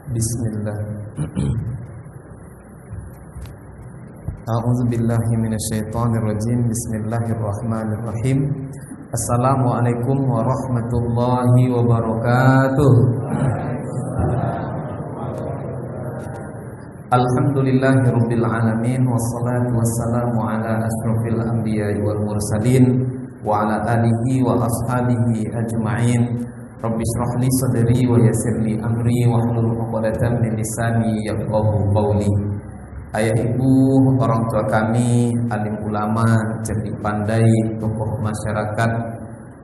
Bismillah. A'udzu billahi minasyaitonir rajim. Bismillahirrahmanirrahim. Assalamualaikum warahmatullahi wabarakatuh. Alhamdulillahirabbil alamin wassalatu wassalamu ala asyrofil anbiya'i wal mursalin wa ala alihi wa ashabihi ajma'in. Rabbi shrah li sadri wa yassir li amri wahlul 'uqdatam min lisani yafqahu qawli. Ayah ibu, orang tua kami, alim ulama, cerdik pandai, tokoh masyarakat,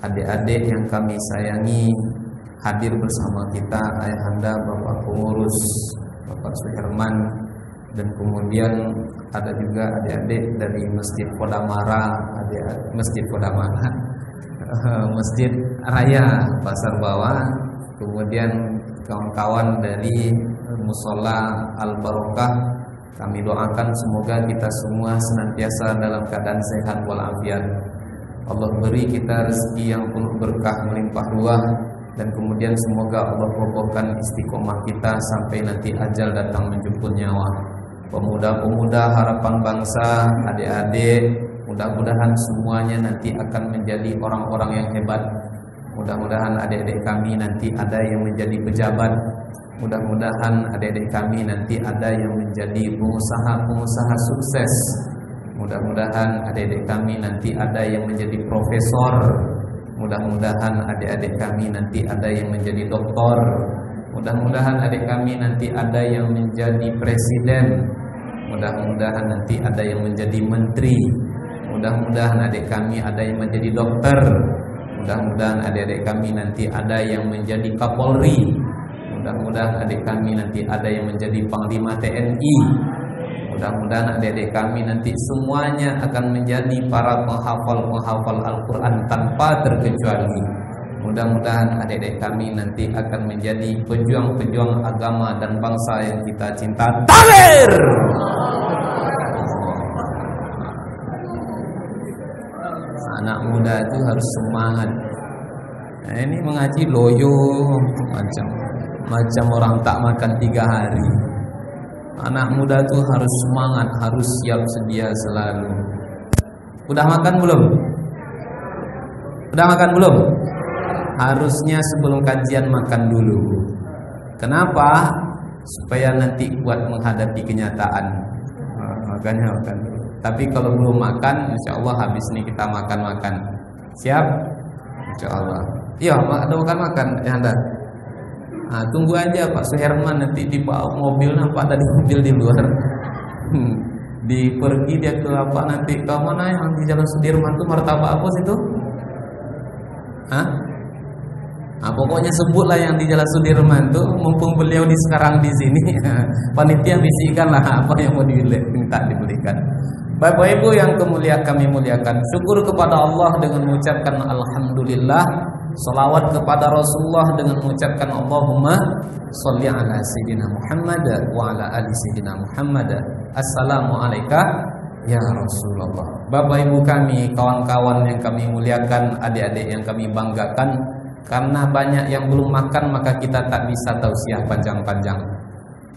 adik-adik yang kami sayangi, hadir bersama kita ayahanda Bapak Pengurus Bapak Suherman, dan kemudian ada juga adik-adik dari Masjid Kodamara, Masjid Kodamara, Masjid Raya Pasar Bawah, kemudian kawan-kawan dari Musola Al-Barokah. Kami doakan semoga kita semua senantiasa dalam keadaan sehat walafiat. Allah beri kita rezeki yang penuh berkah melimpah ruah, dan kemudian semoga Allah kokohkan istiqomah kita sampai nanti ajal datang menjemput nyawa. Pemuda-pemuda harapan bangsa, adik-adik, mudah-mudahan semuanya nanti akan menjadi orang-orang yang hebat. Mudah-mudahan adik-adik kami nanti ada yang menjadi pejabat. Mudah-mudahan adik-adik kami nanti ada yang menjadi pengusaha-pengusaha sukses. Mudah-mudahan adik-adik kami nanti ada yang menjadi profesor. Mudah-mudahan adik-adik kami nanti ada yang menjadi doktor. Mudah-mudahan adik kami nanti ada yang menjadi presiden. Mudah-mudahan nanti ada yang menjadi menteri. Mudah-mudahan adik kami ada yang menjadi dokter. Mudah-mudahan adik-adik kami nanti ada yang menjadi Kapolri. Mudah-mudahan adik kami nanti ada yang menjadi Panglima TNI. Mudah-mudahan adik-adik kami nanti semuanya akan menjadi para penghafal Al-Quran tanpa terkecuali. Mudah-mudahan adik-adik kami nanti akan menjadi pejuang-pejuang agama dan bangsa yang kita cinta. Takbir! Anak muda itu harus semangat. Nah, ini mengaji loyo macam orang tak makan 3 hari. Anak muda itu harus semangat, harus siap sedia selalu. Udah makan belum? Udah makan belum? Harusnya sebelum kajian makan dulu. Kenapa? Supaya nanti kuat menghadapi kenyataan. Makanya makan dulu. Tapi kalau belum makan, insya Allah habis ini kita makan-makan. Siap? Insya Allah. Iya, ada makan-makan ya anda. Nah, tunggu aja Pak Suherman nanti dibawa mobil, nampak tadi mobil di luar. Pergi dia ke apa nanti ke mana yang di Jalan Sudirman tuh, martabak apa situ? Hah? Nah, pokoknya sebutlah yang di Jalan Sudirman tuh, mumpung beliau sekarang di sini. Panitia bisikanlah apa yang mau minta dibelikan. Bapak Ibu yang kami muliakan, syukur kepada Allah dengan mengucapkan alhamdulillah, salawat kepada Rasulullah dengan mengucapkan Allahumma sholli ala sayyidina Muhammad wa ala ali sayyidina Muhammad. Assalamualaikum ya Rasulullah. Bapak Ibu kami, kawan-kawan yang kami muliakan, adik-adik yang kami banggakan, karena banyak yang belum makan maka kita tak bisa tausiah panjang-panjang.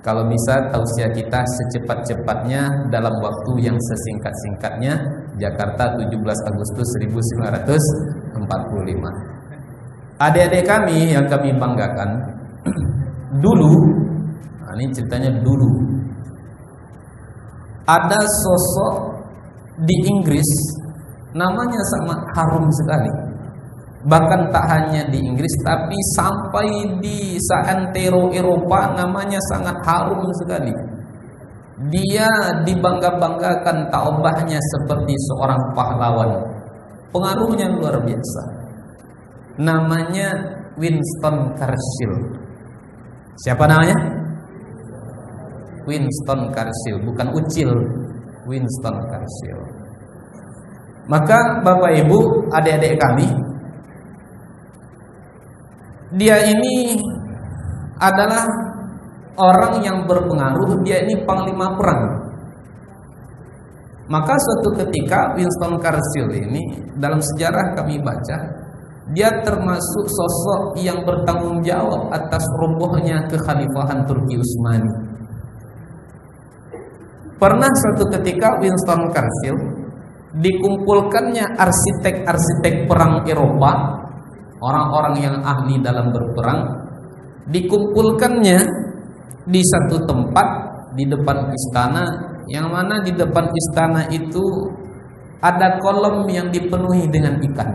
Kalau bisa tausiah kita secepat-cepatnya dalam waktu yang sesingkat-singkatnya. Jakarta 17 Agustus 1945. Adik-adik kami yang kami banggakan, dulu, nah ini ceritanya dulu, ada sosok di Inggris namanya sangat harum sekali. Bahkan tak hanya di Inggris, tapi sampai di seantero Eropa namanya sangat harum sekali. Dia dibangga-banggakan taubahnya seperti seorang pahlawan. Pengaruhnya luar biasa. Namanya Winston Churchill. Siapa namanya? Winston Churchill, bukan Ucil. Winston Churchill. Maka Bapak Ibu, adik-adik kami, dia ini adalah orang yang berpengaruh. Dia ini panglima perang. Maka suatu ketika Winston Churchill ini, dalam sejarah kami baca, dia termasuk sosok yang bertanggung jawab atas robohnya kekhalifahan Turki Utsmani. Pernah suatu ketika Winston Churchill dikumpulkannya arsitek-arsitek perang Eropa, orang-orang yang ahli dalam berperang, dikumpulkannya di satu tempat di depan istana, yang mana di depan istana itu ada kolam yang dipenuhi dengan ikan.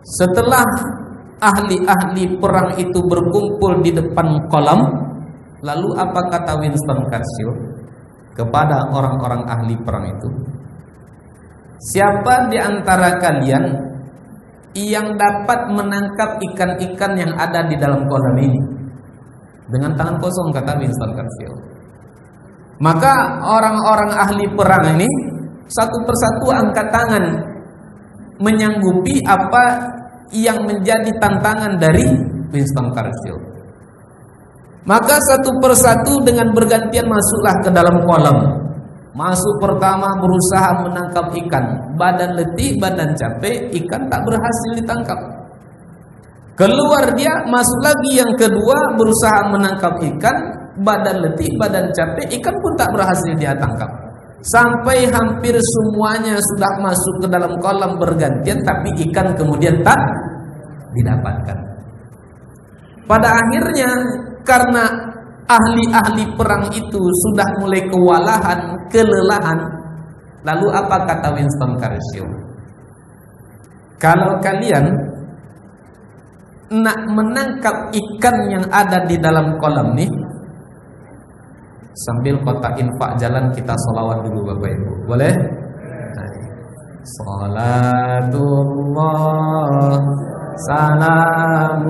Setelah ahli-ahli perang itu berkumpul di depan kolam, lalu apa kata Winston Churchill kepada orang-orang ahli perang itu? Siapa di antara kalian yang dapat menangkap ikan-ikan yang ada di dalam kolam ini? Dengan tangan kosong, kata Winston Churchill. Maka orang-orang ahli perang ini satu persatu angkat tangan menyanggupi apa yang menjadi tantangan dari Winston Churchill. Maka satu persatu dengan bergantian masuklah ke dalam kolam. Masuk pertama berusaha menangkap ikan, badan letih, badan capek, ikan tak berhasil ditangkap. Keluar dia, masuk lagi yang kedua, berusaha menangkap ikan, badan letih, badan capek, ikan pun tak berhasil dia tangkap. Sampai hampir semuanya sudah masuk ke dalam kolam bergantian, tapi ikan kemudian tak didapatkan. Pada akhirnya karena ahli-ahli perang itu sudah mulai kewalahan, kelelahan, lalu apa kata Winston Churchill? Kalau kalian nak menangkap ikan yang ada di dalam kolam nih, sambil kotak infak jalan kita sholawat dulu Bapak Ibu, boleh? Salatullah salamullah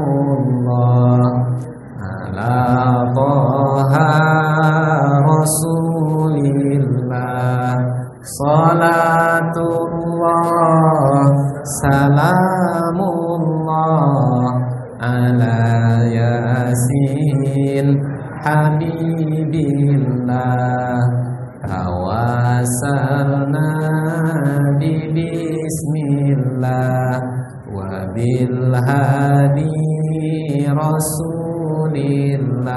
ala Taha Rasulillah. Salatullah salamullah ala Yasin Habibillah. Tawasalna bismillah wa bil hadi Rasulillah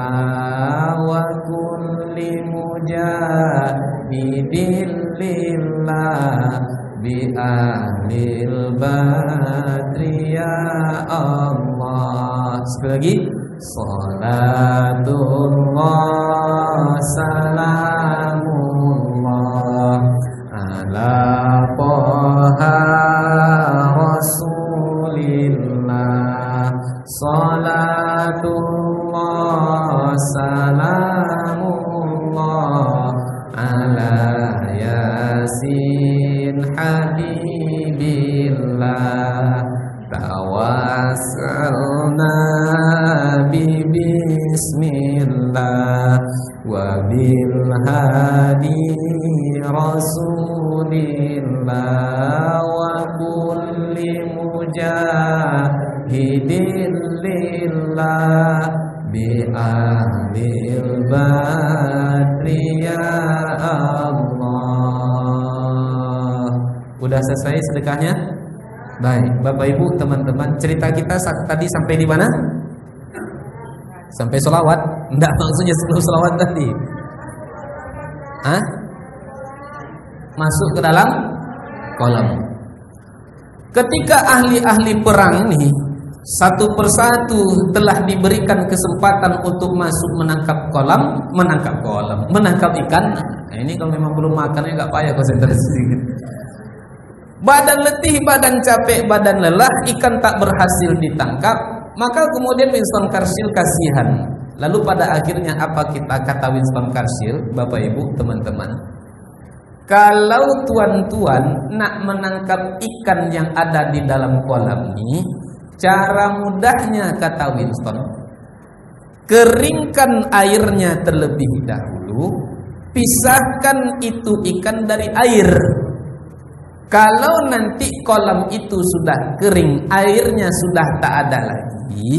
wa kulli mujahidin lillah bi ahlil badri ya Allah. Sekali lagi, salatullah salamullah ala Taha Rasulillah. Salatullah salamullah ala Yasin Habibillah. Tawassalna bismillah wa bil hadi Rasulillah wa kulli mujahidin lillah bi ahlil badri ya Allah. Udah selesai sedekahnya? Baik, Bapak Ibu, teman-teman, cerita kita tadi sampai di mana? Sampai sholawat? Enggak, maksudnya sebelum sholawat tadi. Hah? Masuk ke dalam kolam. Ketika ahli-ahli perang ini satu persatu telah diberikan kesempatan untuk masuk menangkap ikan. Nah, ini kalau memang belum makannya nggak payah konsentrasi. Badan letih, badan capek, badan lelah, ikan tak berhasil ditangkap. Maka kemudian Winston Churchill kasihan. Lalu pada akhirnya apa kata Winston Churchill, Bapak Ibu, teman-teman? Kalau tuan-tuan nak menangkap ikan yang ada di dalam kolam ini, cara mudahnya, kata Winston, keringkan airnya terlebih dahulu, pisahkan itu ikan dari air. Kalau nanti kolam itu sudah kering, airnya sudah tak ada lagi,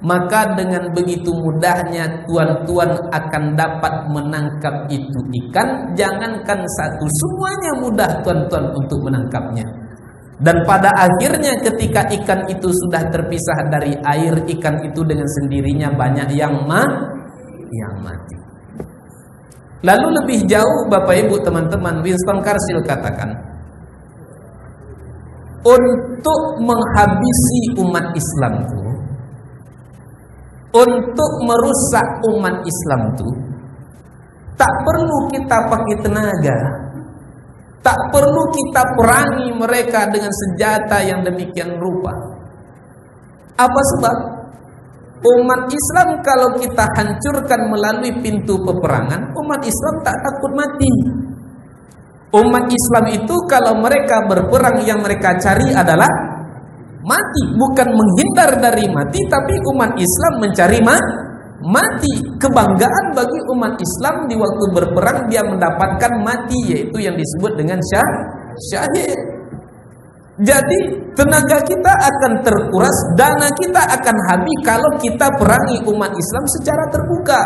maka dengan begitu mudahnya tuan-tuan akan dapat menangkap itu ikan. Jangankan satu, semuanya mudah tuan-tuan untuk menangkapnya. Dan pada akhirnya ketika ikan itu sudah terpisah dari air, ikan itu dengan sendirinya banyak yang mati. Lalu lebih jauh Bapak Ibu teman-teman, Winston Churchill katakan, untuk menghabisi umat Islam itu, untuk merusak umat Islam itu, tak perlu kita pakai tenaga, tak perlu kita perangi mereka dengan senjata yang demikian rupa. Apa sebab? Umat Islam kalau kita hancurkan melalui pintu peperangan, umat Islam tak takut mati. Umat Islam itu kalau mereka berperang yang mereka cari adalah mati, bukan menghindar dari mati, tapi umat Islam mencari mati. Kebanggaan bagi umat Islam di waktu berperang dia mendapatkan mati, yaitu yang disebut dengan syahid. Jadi tenaga kita akan terkuras, dana kita akan habis kalau kita perangi umat Islam secara terbuka.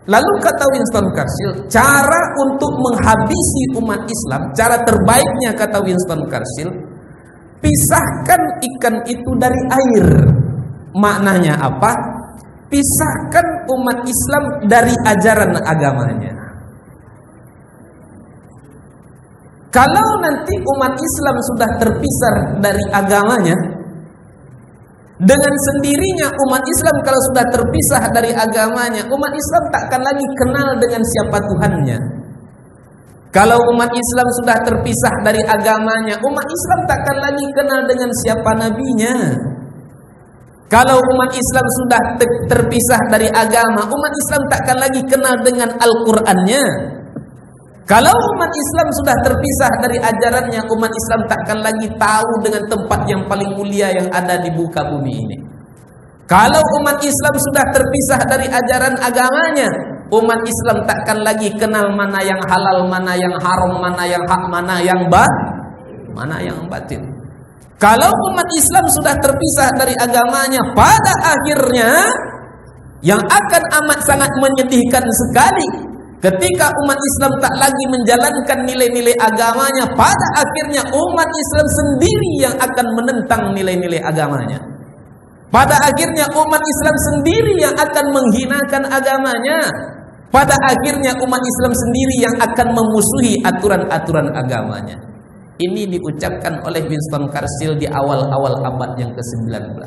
Lalu kata Winston Churchill, cara untuk menghabisi umat Islam, cara terbaiknya kata Winston Churchill, pisahkan ikan itu dari air. Maknanya apa? Pisahkan umat Islam dari ajaran agamanya. Kalau nanti umat Islam sudah terpisah dari agamanya, dengan sendirinya umat Islam kalau sudah terpisah dari agamanya, umat Islam takkan lagi kenal dengan siapa Tuhannya. Kalau umat Islam sudah terpisah dari agamanya, umat Islam takkan lagi kenal dengan siapa nabinya. Kalau umat Islam sudah terpisah dari agama, umat Islam takkan lagi kenal dengan Al-Qur'annya. Kalau umat Islam sudah terpisah dari ajarannya, umat Islam takkan lagi tahu dengan tempat yang paling mulia yang ada di muka bumi ini. Kalau umat Islam sudah terpisah dari ajaran agamanya, umat Islam takkan lagi kenal mana yang halal, mana yang haram, mana yang hak, mana yang batil. Kalau umat Islam sudah terpisah dari agamanya, pada akhirnya yang akan amat sangat menyedihkan sekali, ketika umat Islam tak lagi menjalankan nilai-nilai agamanya, pada akhirnya umat Islam sendiri yang akan menentang nilai-nilai agamanya. Pada akhirnya umat Islam sendiri yang akan menghinakan agamanya. Pada akhirnya umat Islam sendiri yang akan memusuhi aturan-aturan agamanya. Ini diucapkan oleh Winston Churchill di awal-awal abad yang ke-19.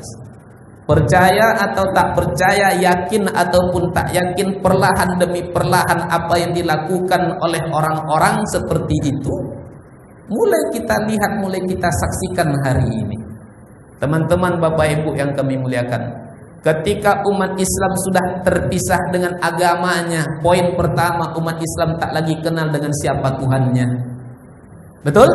Percaya atau tak percaya, yakin ataupun tak yakin, perlahan demi perlahan apa yang dilakukan oleh orang-orang seperti itu mulai kita lihat, mulai kita saksikan hari ini. Teman-teman Bapak Ibu yang kami muliakan, ketika umat Islam sudah terpisah dengan agamanya, poin pertama, umat Islam tak lagi kenal dengan siapa Tuhannya. Betul?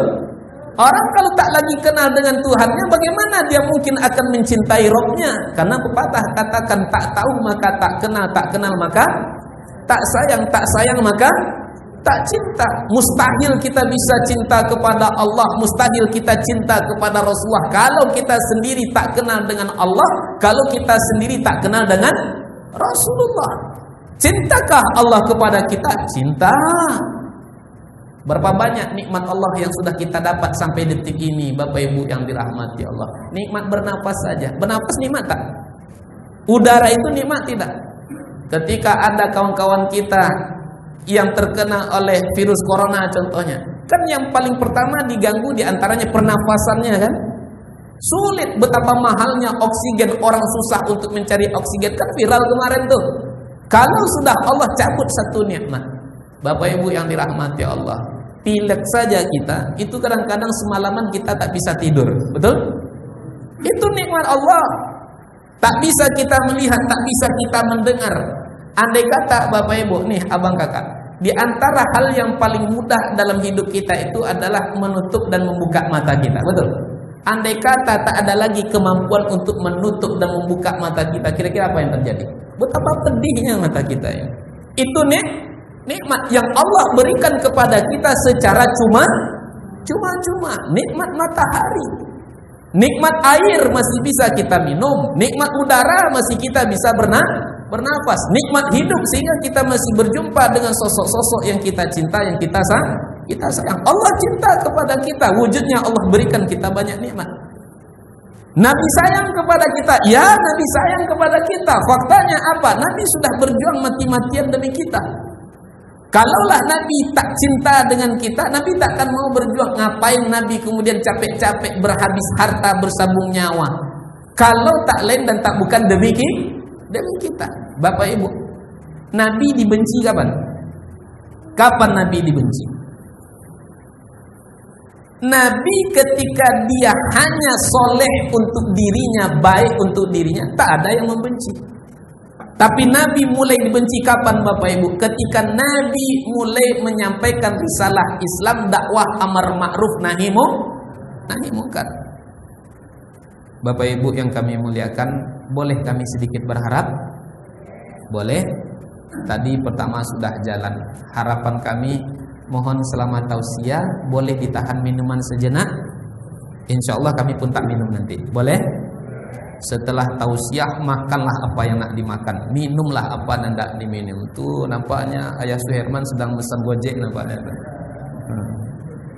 Orang kalau tak lagi kenal dengan Tuhannya, bagaimana dia mungkin akan mencintai Rabb-nya? Karena pepatah katakan, tak tahu maka tak kenal maka tak sayang maka tak cinta. Mustahil kita bisa cinta kepada Allah, mustahil kita cinta kepada Rasulullah kalau kita sendiri tak kenal dengan Allah, kalau kita sendiri tak kenal dengan Rasulullah. Cintakah Allah kepada kita? Cinta. Berapa banyak nikmat Allah yang sudah kita dapat sampai detik ini, Bapak Ibu yang dirahmati Allah. Nikmat bernapas saja. Bernapas nikmat tak? Udara itu nikmat tidak? Ketika ada kawan-kawan kita yang terkena oleh virus corona contohnya, kan yang paling pertama diganggu diantaranya pernafasannya kan? Sulit, betapa mahalnya oksigen, orang susah untuk mencari oksigen, kan viral kemarin tuh. Kalau sudah Allah cabut satu nikmat, Bapak Ibu yang dirahmati Allah, pilek saja kita, itu kadang-kadang semalaman kita tak bisa tidur. Betul? Itu nikmat Allah. Tak bisa kita melihat, tak bisa kita mendengar. Andai kata Bapak Ibu, nih abang kakak, di antara hal yang paling mudah dalam hidup kita itu adalah menutup dan membuka mata kita. Betul? Andai kata tak ada lagi kemampuan untuk menutup dan membuka mata kita, kira-kira apa yang terjadi? Betapa pedihnya mata kita ya. Itu nikmat yang Allah berikan kepada kita secara cuma-cuma. Nikmat matahari, nikmat air masih bisa kita minum, nikmat udara masih kita bisa bernafas, nikmat hidup sehingga kita masih berjumpa dengan sosok-sosok yang kita cinta, yang kita kita sayang. Allah cinta kepada kita, wujudnya Allah berikan kita banyak nikmat. Nabi sayang kepada kita, ya Nabi sayang kepada kita. Faktanya apa? Nabi sudah berjuang mati-matian demi kita. Kalaulah Nabi tak cinta dengan kita, Nabi tak akan mau berjuang. Ngapain Nabi kemudian capek-capek berhabis harta bersabung nyawa? Kalau tak lain dan tak bukan demi kita. Bapak Ibu, Nabi dibenci kapan? Kapan Nabi dibenci? Nabi ketika dia hanya soleh untuk dirinya, baik untuk dirinya, tak ada yang membenci. Tapi Nabi mulai dibenci kapan Bapak Ibu? Ketika Nabi mulai menyampaikan risalah Islam, dakwah amar ma'ruf nahi munkar. Bapak Ibu yang kami muliakan, boleh kami sedikit berharap? Boleh? Tadi pertama sudah jalan. Harapan kami, mohon selama tausiah boleh ditahan minuman sejenak. Insya Allah kami pun tak minum nanti. Boleh? Setelah tausiah makanlah apa yang nak dimakan, minumlah apa yang nak diminum. Tuh nampaknya Ayah Suherman sedang pesan Gojek nampaknya.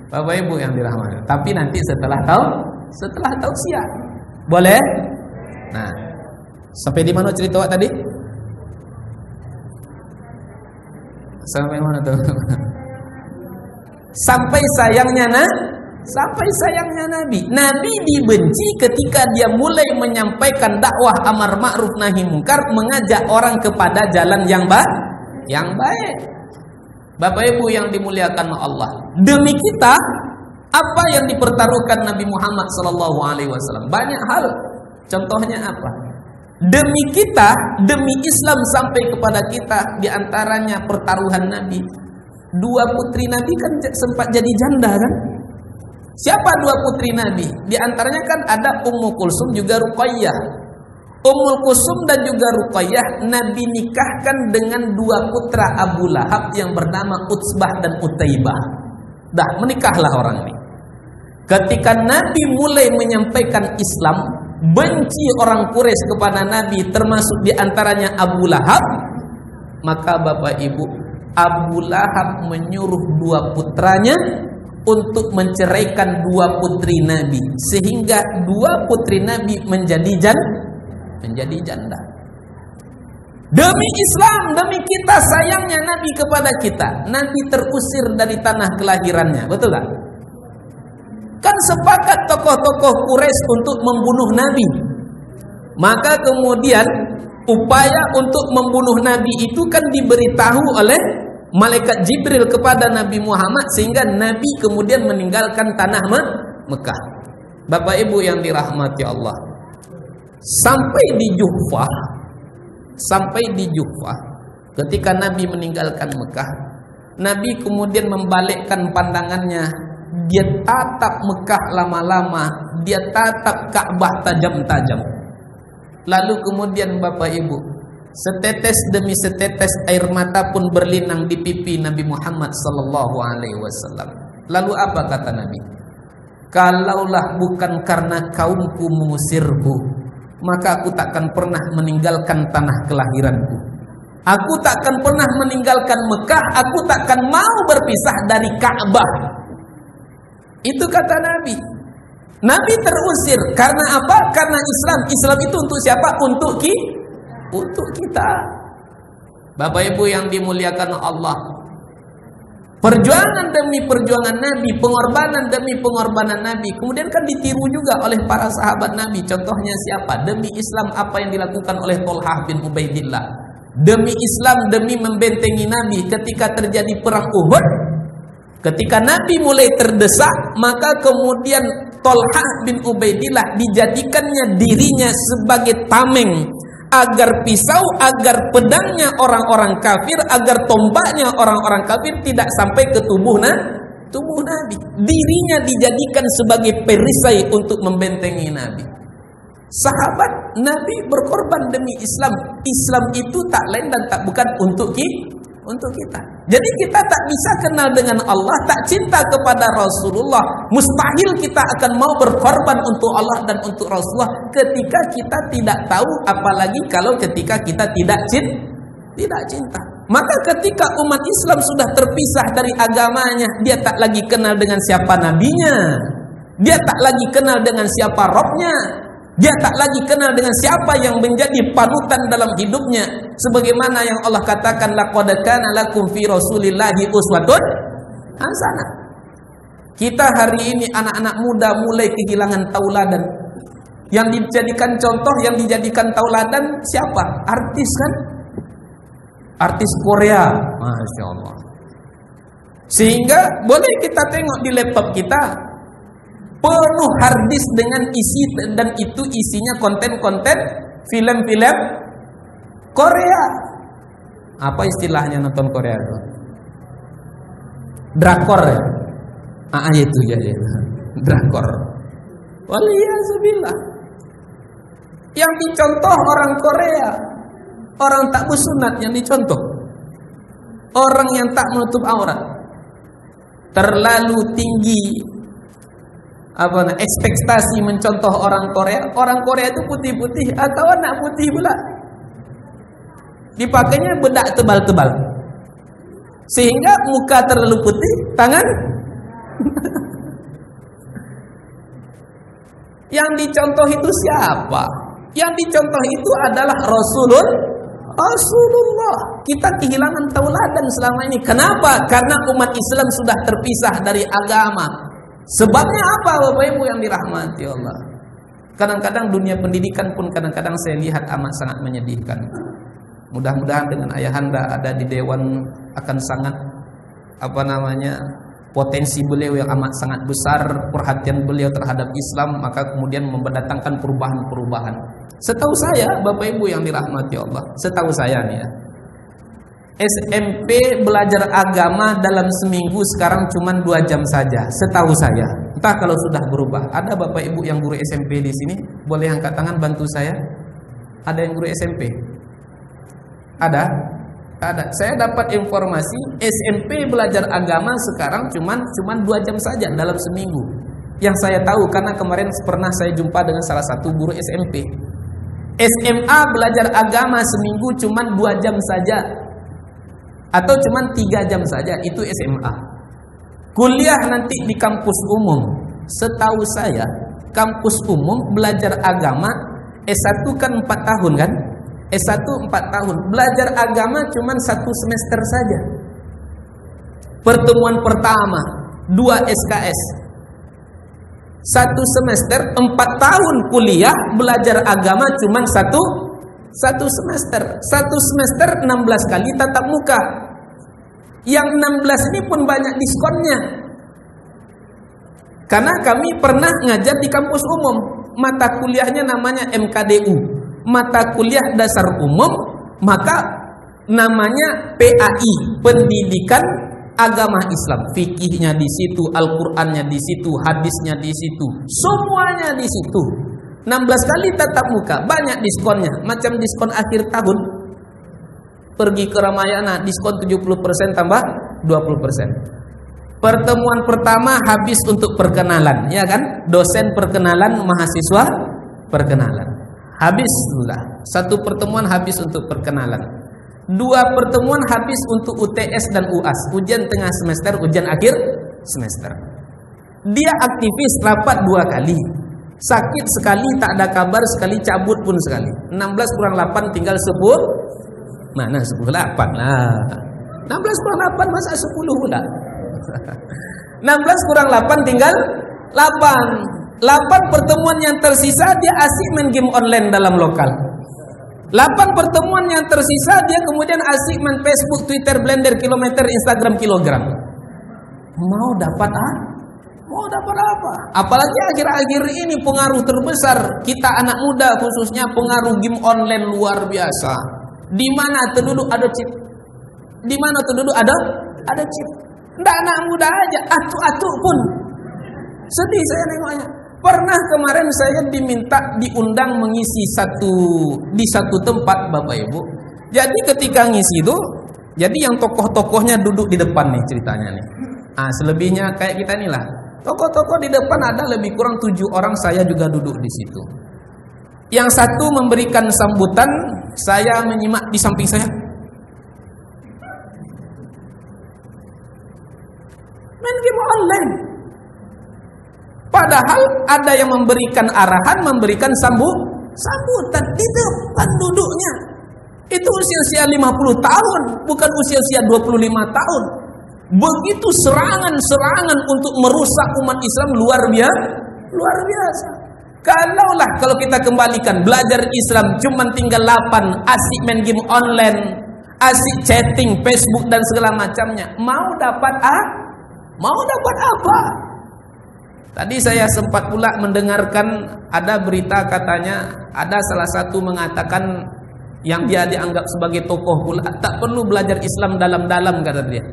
Bapak Ibu yang dirahmati. Tapi nanti setelah tausiah. Boleh? Nah, sampai di mana cerita tadi? Sampai mana tuh? Sampai sayangnya Nabi. Nabi dibenci ketika dia mulai menyampaikan dakwah amar ma'ruf nahi munkar, mengajak orang kepada jalan yang baik. Bapak Ibu yang dimuliakan Allah, demi kita apa yang dipertaruhkan Nabi Muhammad SAW? Banyak hal. Contohnya apa? Demi kita, demi Islam sampai kepada kita, diantaranya pertaruhan Nabi. Dua putri Nabi kan sempat jadi janda kan? Siapa dua putri Nabi? Di antaranya kan ada Ummu Kulsum juga Ruqayyah. Ummu Kulsum dan juga Ruqayyah Nabi nikahkan dengan dua putra Abu Lahab yang bernama Utsbah dan Utaibah. Dah menikahlah orang ini. Ketika Nabi mulai menyampaikan Islam, benci orang Quraisy kepada Nabi, termasuk di antaranya Abu Lahab, maka Bapak Ibu, Abu Lahab menyuruh dua putranya untuk menceraikan dua putri Nabi, sehingga dua putri Nabi menjadi janda. Demi Islam, demi kita sayangnya Nabi kepada kita, Nabi terusir dari tanah kelahirannya, betul tak? Kan sepakat tokoh-tokoh Quraisy untuk membunuh Nabi. Maka kemudian upaya untuk membunuh Nabi itu kan diberitahu oleh malaikat Jibril kepada Nabi Muhammad, sehingga Nabi kemudian meninggalkan tanah Mekah. Bapak Ibu yang dirahmati Allah, sampai di Juhfah ketika Nabi meninggalkan Mekah, Nabi kemudian membalikkan pandangannya. Dia tatap Mekah lama-lama, dia tatap Ka'bah tajam-tajam. Lalu kemudian Bapak Ibu, setetes demi setetes air mata pun berlinang di pipi Nabi Muhammad SAW. Lalu apa kata Nabi? Kalaulah bukan karena kaumku mengusirku, maka aku takkan pernah meninggalkan tanah kelahiranku. Aku takkan pernah meninggalkan Mekah, aku takkan mau berpisah dari Ka'bah. Itu kata Nabi. Nabi terusir karena apa? Karena Islam. Islam itu untuk siapa? Untuk kita. Bapak Ibu yang dimuliakan Allah, perjuangan demi perjuangan Nabi, pengorbanan demi pengorbanan Nabi, kemudian kan ditiru juga oleh para sahabat Nabi. Contohnya siapa? Demi Islam apa yang dilakukan oleh Thalhah bin Ubaidillah. Demi Islam, demi membentengi Nabi ketika terjadi perang Uhud. Ketika Nabi mulai terdesak, maka kemudian Thalhah bin Ubaidillah dijadikannya dirinya sebagai tameng, agar pisau, agar pedangnya orang-orang kafir, agar tombaknya orang-orang kafir tidak sampai ke tubuh Nabi. Dirinya dijadikan sebagai perisai untuk membentengi Nabi. Sahabat Nabi berkorban demi Islam. Islam itu tak lain dan tak bukan untuk kita. Jadi kita tak bisa kenal dengan Allah, tak cinta kepada Rasulullah, mustahil kita akan mau berkorban untuk Allah dan untuk Rasulullah ketika kita tidak tahu, apalagi kalau ketika kita tidak cinta. Maka ketika umat Islam sudah terpisah dari agamanya, dia tak lagi kenal dengan siapa nabinya, dia tak lagi kenal dengan siapa Robnya, dia tak lagi kenal dengan siapa yang menjadi panutan dalam hidupnya. Sebagaimana yang Allah katakan, laqad kana lakum fi rasulillahi uswatun hasanah. Kita hari ini anak-anak muda mulai kehilangan tauladan. Yang dijadikan contoh, yang dijadikan tauladan siapa? Artis kan? Artis Korea, Masya Allah. Sehingga boleh kita tengok di laptop kita penuh harddisk dengan isi, dan itu isinya konten-konten film-film Korea. Apa istilahnya nonton Korea itu? Drakor ya? Itu ya, drakor. Waliyahzubillah. Yang dicontoh orang Korea, orang tak bersunat yang dicontoh, orang yang tak menutup aurat. Terlalu tinggi ekspektasi mencontoh orang Korea. Orang Korea itu putih-putih atau anak putih pula. Dipakainya bedak tebal-tebal, sehingga muka terlalu putih, tangan yang dicontoh itu siapa? Yang dicontoh itu adalah Rasulullah. Kita kehilangan tauladan selama ini. Kenapa? Karena umat Islam sudah terpisah dari agama. Sebabnya apa, Bapak Ibu yang dirahmati Allah? Kadang-kadang dunia pendidikan pun kadang-kadang saya lihat amat sangat menyedihkan. Mudah-mudahan dengan ayahanda ada di dewan akan sangat potensi beliau yang amat sangat besar, perhatian beliau terhadap Islam, maka kemudian mendatangkan perubahan-perubahan. Setahu saya, Bapak Ibu yang dirahmati Allah, setahu saya nih ya, SMP belajar agama dalam seminggu sekarang cuma 2 jam saja, setahu saya. Entah kalau sudah berubah. Ada Bapak Ibu yang guru SMP di sini? Boleh angkat tangan bantu saya. Ada yang guru SMP? Ada? Ada. Saya dapat informasi SMP belajar agama sekarang cuma 2 jam saja dalam seminggu. Yang saya tahu karena kemarin pernah saya jumpa dengan salah satu guru SMP. SMA belajar agama seminggu cuma 2 jam saja, atau cuma 3 jam saja, itu SMA. Kuliah nanti di kampus umum. Setahu saya kampus umum belajar agama S1 kan 4 tahun kan? S1 4 tahun. Belajar agama cuma 1 semester saja. Pertemuan pertama 2 SKS. 1 semester 4 tahun kuliah belajar agama cuma 1 semester. 1 semester 16 kali tatap muka. Yang 16 ini pun banyak diskonnya. Karena kami pernah ngajar di kampus umum. Mata kuliahnya namanya MKDU, mata kuliah dasar umum, maka namanya PAI, Pendidikan Agama Islam. Fikihnya di situ, Al-Qur'annya di situ, hadisnya di situ, semuanya di situ. 16 kali tatap muka, banyak diskonnya. Macam diskon akhir tahun. Pergi ke Ramayana, diskon 70% tambah 20%. Pertemuan pertama habis untuk perkenalan, ya kan? Dosen perkenalan, mahasiswa perkenalan. Habis sudah. 1 pertemuan habis untuk perkenalan. 2 pertemuan habis untuk UTS dan UAS, ujian tengah semester, ujian akhir semester. Dia aktivis rapat 2 kali. Sakit sekali, tak ada kabar sekali, cabut pun sekali. 16 kurang 8 tinggal 10. Mana 10? 8 lah. 16 kurang 8 masa 10 pula. 16 kurang 8 tinggal 8. 8 pertemuan yang tersisa dia asik main game online dalam lokal. 8 pertemuan yang tersisa dia kemudian asik main Facebook, Twitter, Blender, kilometer, Instagram, kilogram. Mau dapat apa? Apalagi akhir-akhir ini pengaruh terbesar kita anak muda, khususnya pengaruh game online luar biasa. Di mana terduduk ada chip. Di mana terduduk ada chip. Nggak anak muda aja, atu-atu pun. Sedih saya nengoknya. Pernah kemarin saya diundang mengisi di satu tempat, Bapak Ibu. Jadi ketika ngisi itu, jadi yang tokoh-tokohnya duduk di depan nih ceritanya nih. Selebihnya kayak kita inilah. Tokoh-tokoh di depan ada lebih kurang 7 orang, saya juga duduk di situ. Yang satu memberikan sambutan, saya menyimak di samping saya. Main game online. Padahal ada yang memberikan arahan, memberikan sambutan di depan duduknya. Itu usia-usia 50 tahun, bukan usia-usia 25 tahun. Begitu serangan-serangan untuk merusak umat Islam luar biasa. Kalau kita kembalikan belajar Islam cuma tinggal 8, asik main game online, asik chatting Facebook dan segala macamnya, mau dapat apa? Tadi saya sempat pula mendengarkan ada berita, katanya ada salah satu mengatakan yang dia dianggap sebagai tokoh pula, tak perlu belajar Islam dalam-dalam, kata dia.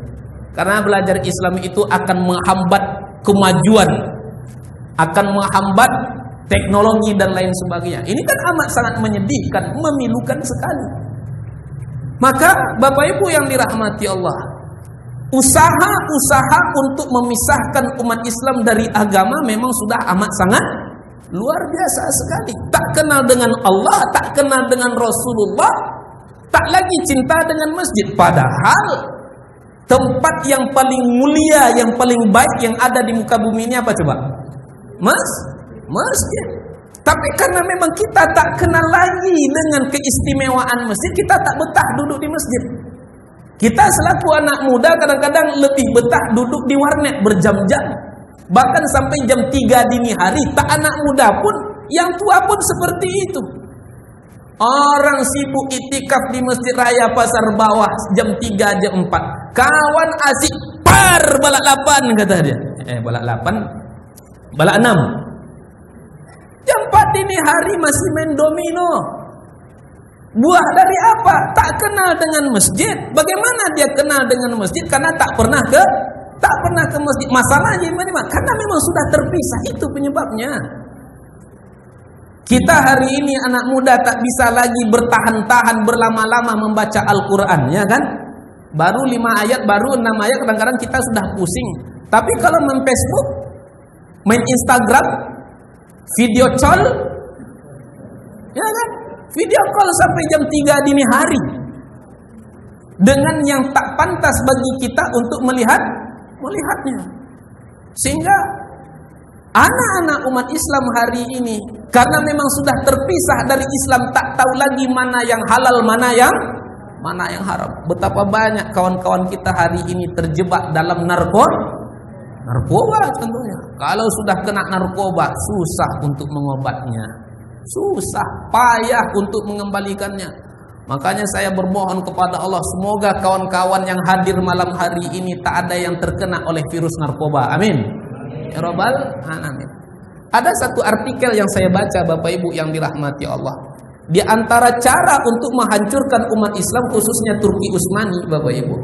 Karena belajar Islam itu akan menghambat kemajuan, akan menghambat teknologi dan lain sebagainya. Ini kan amat sangat menyedihkan, memilukan sekali. Maka Bapak Ibu yang dirahmati Allah, usaha untuk memisahkan umat Islam dari agama memang sudah amat sangat luar biasa sekali. Tak kenal dengan Allah, tak kenal dengan Rasulullah, tak lagi cinta dengan masjid. Padahal tempat yang paling mulia, yang paling baik yang ada di muka bumi ini apa coba? Masjid. Tapi karena memang kita tak kenal lagi dengan keistimewaan masjid, kita tak betah duduk di masjid. Kita selaku anak muda kadang-kadang lebih betah duduk di warnet berjam-jam, bahkan sampai jam 3 dini hari. Tak anak muda pun, yang tua pun seperti itu. Orang sibuk itikaf di Masjid Raya Pasar Bawah jam 3, jam 4. Kawan asik balak 8, kata dia. Balak 8, balak 6. Jam 4 dini hari masih main domino. Buah dari apa? Tak kenal dengan masjid. Bagaimana dia kenal dengan masjid? Karena tak pernah ke masjid. Masalahnya gimana? Karena memang sudah terpisah, itu penyebabnya. Kita hari ini anak muda tak bisa lagi bertahan-tahan berlama-lama membaca Al-Quran, ya kan? Baru 5 ayat, baru 6 ayat, kadang-kadang kita sudah pusing. Tapi kalau main Facebook, main Instagram, video call, ya kan? Video call sampai jam 3 dini hari dengan yang tak pantas bagi kita untuk melihatnya. Sehingga anak-anak umat Islam hari ini, karena memang sudah terpisah dari Islam, tak tahu lagi mana yang halal, mana yang haram. Betapa banyak kawan-kawan kita hari ini terjebak dalam narkoba tentunya. Kalau sudah kena narkoba, susah untuk mengobatnya, susah, payah untuk mengembalikannya. Makanya saya bermohon kepada Allah, semoga kawan-kawan yang hadir malam hari ini tak ada yang terkena oleh virus narkoba. Amin. Ya Rabbal Alamin. Ada satu artikel yang saya baca, Bapak Ibu yang dirahmati Allah. Di antara cara untuk menghancurkan umat Islam, khususnya Turki Utsmani, Bapak Ibu,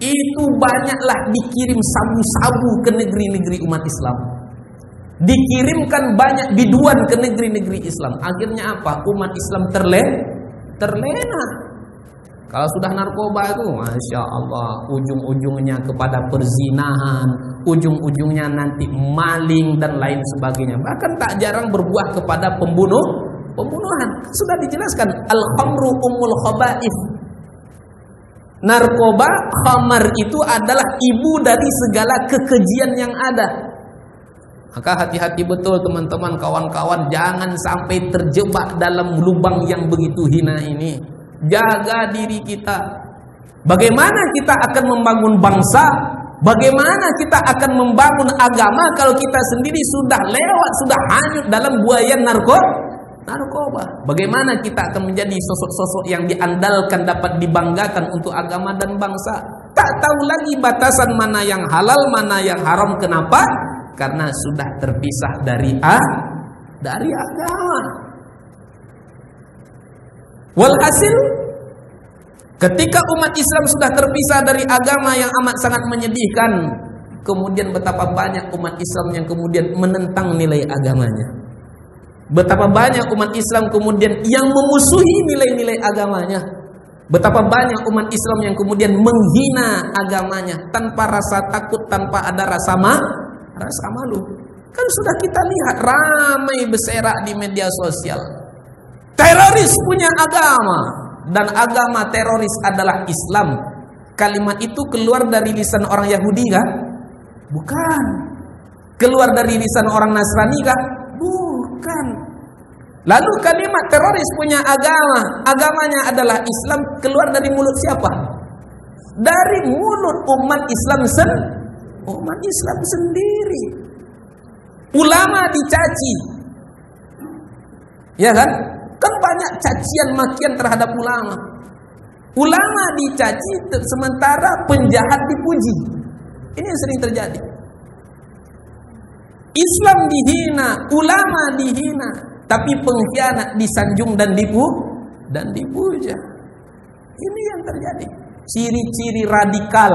itu banyaklah dikirim sabu-sabu ke negeri-negeri umat Islam. Dikirimkan banyak biduan ke negeri-negeri Islam. Akhirnya apa? Umat Islam terlena. Kalau sudah narkoba itu, Masya Allah, ujung-ujungnya kepada perzinahan, ujung-ujungnya nanti maling dan lain sebagainya. Bahkan tak jarang berbuah kepada pembunuhan. Sudah dijelaskan, al-khamru ummul khaba'ith. Narkoba, khamar itu adalah ibu dari segala kekejian yang ada. Maka hati-hati betul teman-teman, kawan-kawan, jangan sampai terjebak dalam lubang yang begitu hina ini. Jaga diri kita. Bagaimana kita akan membangun bangsa? Bagaimana kita akan membangun agama kalau kita sendiri sudah lewat, sudah hanyut dalam buayan narkoba? Bagaimana kita akan menjadi sosok-sosok yang diandalkan, dapat dibanggakan untuk agama dan bangsa? Tak tahu lagi batasan mana yang halal, mana yang haram. Kenapa? Karena sudah terpisah dari agama. Walhasil, ketika umat Islam sudah terpisah dari agama yang amat sangat menyedihkan, kemudian betapa banyak umat Islam yang kemudian menentang nilai agamanya. Betapa banyak umat Islam kemudian yang memusuhi nilai-nilai agamanya. Betapa banyak umat Islam yang kemudian menghina agamanya tanpa rasa takut, tanpa ada rasa malu. Kan sudah kita lihat ramai berserak di media sosial. Teroris punya agama, dan agama teroris adalah Islam. Kalimat itu keluar dari lisan orang Yahudi kan? Bukan. Keluar dari lisan orang Nasrani kah? Bukan. Lalu kalimat teroris punya agama. Agamanya adalah Islam. Keluar dari mulut siapa? Dari mulut umat Islam sendiri. Ulama dicaci. Ya kan? Kan banyak cacian makian terhadap ulama. Ulama dicaci sementara penjahat dipuji. Ini yang sering terjadi. Islam dihina, ulama dihina, tapi pengkhianat disanjung dan dipuja. Ini yang terjadi. Ciri-ciri radikal.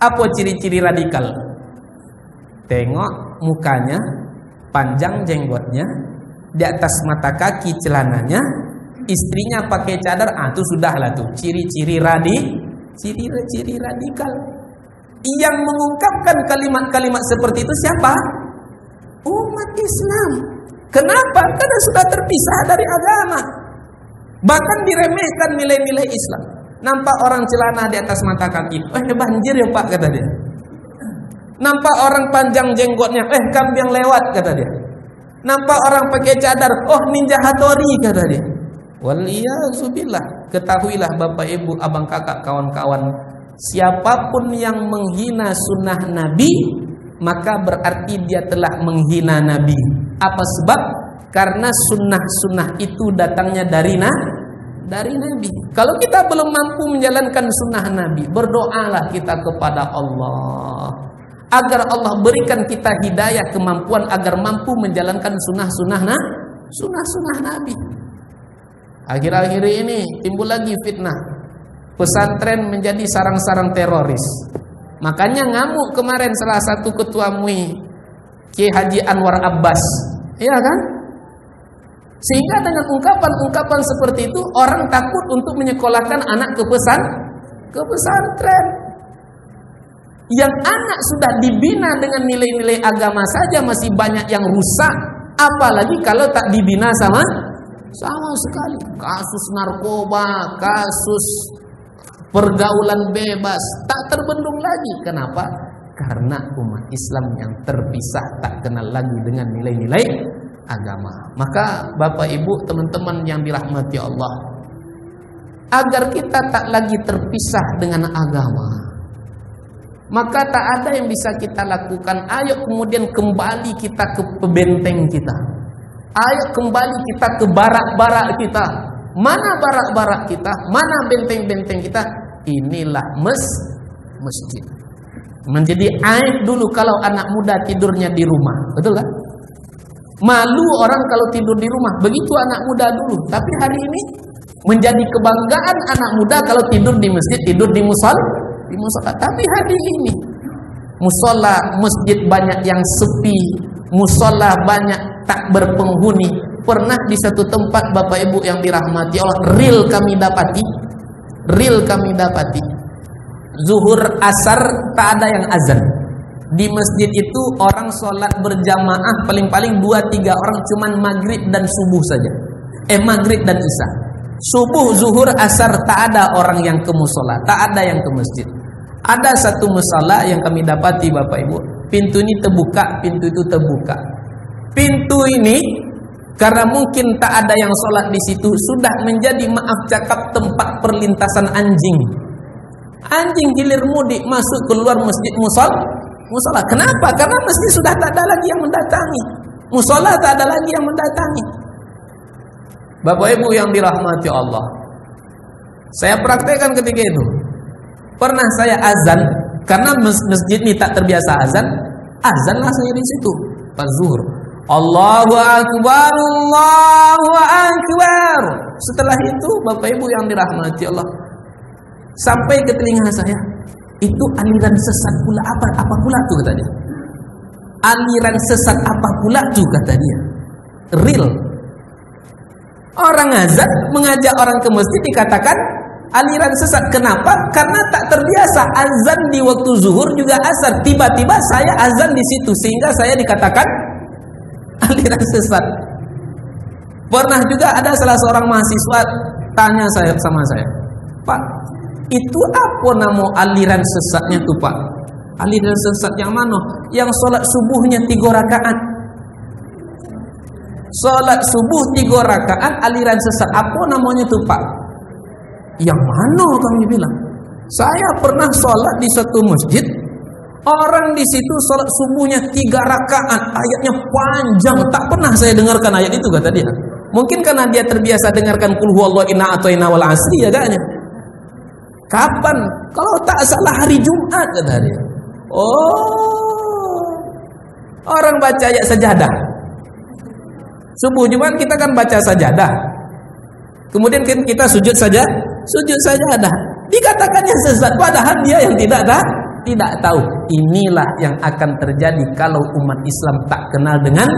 Apa ciri-ciri radikal? Tengok mukanya, panjang jenggotnya, di atas mata kaki celananya, istrinya pakai cadar, itu sudahlah tuh ciri-ciri radikal. Yang mengungkapkan kalimat-kalimat seperti itu siapa? Umat Islam. Kenapa? Karena sudah terpisah dari agama. Bahkan diremehkan nilai-nilai Islam. Nampak orang celana di atas mata kaki, banjir ya Pak, kata dia. Nampak orang panjang jenggotnya, kambing lewat, kata dia. Nampak orang pakai cadar, ninja Hattori, kata dia. Waliyazubillah. Ketahuilah Bapak Ibu, abang kakak, kawan-kawan, siapapun yang menghina sunnah Nabi, maka berarti dia telah menghina Nabi. Apa sebab? Karena sunnah-sunnah itu datangnya dari Nabi. Kalau kita belum mampu menjalankan sunnah Nabi, berdoalah kita kepada Allah agar Allah berikan kita hidayah, kemampuan agar mampu menjalankan sunnah-sunnah Nabi. Akhir-akhir ini timbul lagi fitnah, pesantren menjadi sarang-sarang teroris. Makanya ngamuk kemarin salah satu ketua MUI, Kiai Haji Anwar Abbas, ya kan? Sehingga dengan ungkapan-ungkapan seperti itu orang takut untuk menyekolahkan anak ke pesantren. Yang anak sudah dibina dengan nilai-nilai agama saja masih banyak yang rusak, apalagi kalau tak dibina sama sekali. Kasus narkoba, kasus pergaulan bebas tak terbendung lagi. Kenapa? Karena umat Islam yang terpisah, tak kenal lagi dengan nilai-nilai agama. Maka Bapak Ibu, teman-teman yang dirahmati Allah, agar kita tak lagi terpisah dengan agama, maka tak ada yang bisa kita lakukan. Ayo kemudian kembali kita ke benteng kita. Ayo kembali kita ke barak-barak kita. Mana barak-barak kita? Mana benteng-benteng kita? Inilah masjid. Menjadi aib dulu kalau anak muda tidurnya di rumah. Betul kan? Malu orang kalau tidur di rumah. Begitu anak muda dulu. Tapi hari ini menjadi kebanggaan anak muda kalau tidur di masjid, tidur di musola. Tapi hari ini musola masjid banyak yang sepi, musola banyak tak berpenghuni. Pernah di satu tempat Bapak Ibu yang dirahmati Allah, real kami dapati zuhur asar tak ada yang azan. Di masjid itu orang sholat berjamaah paling-paling 2-3 orang, cuman maghrib dan subuh saja. Maghrib dan isya. Subuh, zuhur, asar tak ada orang yang ke musola, tak ada yang ke masjid. Ada satu musola yang kami dapati Bapak Ibu, pintu ini terbuka, pintu itu terbuka. Pintu ini karena mungkin tak ada yang sholat di situ, sudah menjadi, maaf cakap, tempat perlintasan anjing. Anjing hilir mudik masuk keluar masjid musola. Kenapa? Karena masjid sudah tak ada lagi yang mendatangi. Musola tak ada lagi yang mendatangi. Bapak Ibu yang dirahmati Allah, saya praktekkan ketika itu. Pernah saya azan, karena masjid ini tak terbiasa azan saya di situ pas zuhur. Allahu Akbar, Allahu Akbar. Setelah itu Bapak Ibu yang dirahmati Allah, sampai ke telinga saya, itu aliran sesat pula apa pula tuh kata dia. Aliran sesat apa pula tuh kata dia. Real. Orang azan mengajak orang ke masjid dikatakan aliran sesat. Kenapa? Karena tak terbiasa azan di waktu zuhur juga asar. Tiba-tiba saya azan di situ sehingga saya dikatakan aliran sesat. Pernah juga ada salah seorang mahasiswa tanya sama saya, Pak, itu apa nama aliran sesatnya tuh Pak? Aliran sesat yang mana? Yang sholat subuhnya 3 rakaat. Sholat subuh 3 rakaat aliran sesat. Apa namanya tuh Pak? Yang mana kami bilang? Saya pernah sholat di satu masjid. Orang di situ sholat subuhnya 3 rakaat, ayatnya panjang. Tak pernah saya dengarkan ayat itu, kata dia. Mungkin karena dia terbiasa dengarkan qul huwallahu inna a'tayna wal asri agaknya. Kapan? Kalau tak salah hari Jumat, kata dia. Oh, orang baca ayat sajadah. Subuh Jumat kita kan baca sajadah. Kemudian kita sujud sajadah. Dikatakannya sesat, padahal dia yang tidak tahu. Inilah yang akan terjadi kalau umat Islam tak kenal dengan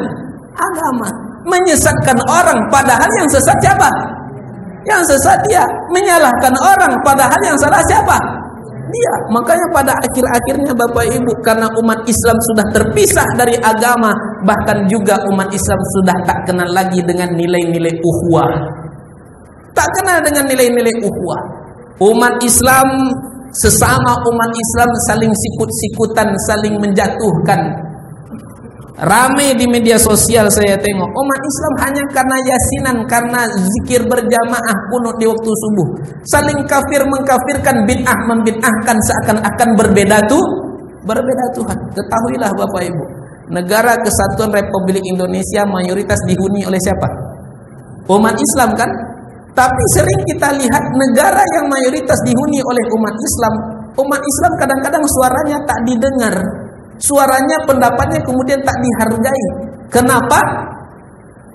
agama. Menyesatkan orang, padahal yang sesat siapa? Yang sesat dia. Menyalahkan orang, padahal yang salah siapa? Dia. Makanya pada akhir-akhirnya Bapak Ibu, karena umat Islam sudah terpisah dari agama, bahkan juga umat Islam sudah tak kenal lagi dengan nilai-nilai ukhuwah. Tak kenal dengan nilai-nilai ukhuwah. Umat Islam, sesama umat Islam saling sikut-sikutan, saling menjatuhkan. Ramai di media sosial saya tengok umat Islam hanya karena yasinan, karena zikir berjamaah kunut di waktu subuh, saling kafir mengkafirkan, bid'ah membid'ahkan, seakan-akan berbeda Tuhan. Ketahuilah Bapak Ibu, negara Kesatuan Republik Indonesia mayoritas dihuni oleh siapa? Umat Islam kan? Tapi sering kita lihat negara yang mayoritas dihuni oleh umat Islam kadang-kadang suaranya tak didengar. Suaranya, pendapatnya kemudian tak dihargai. Kenapa?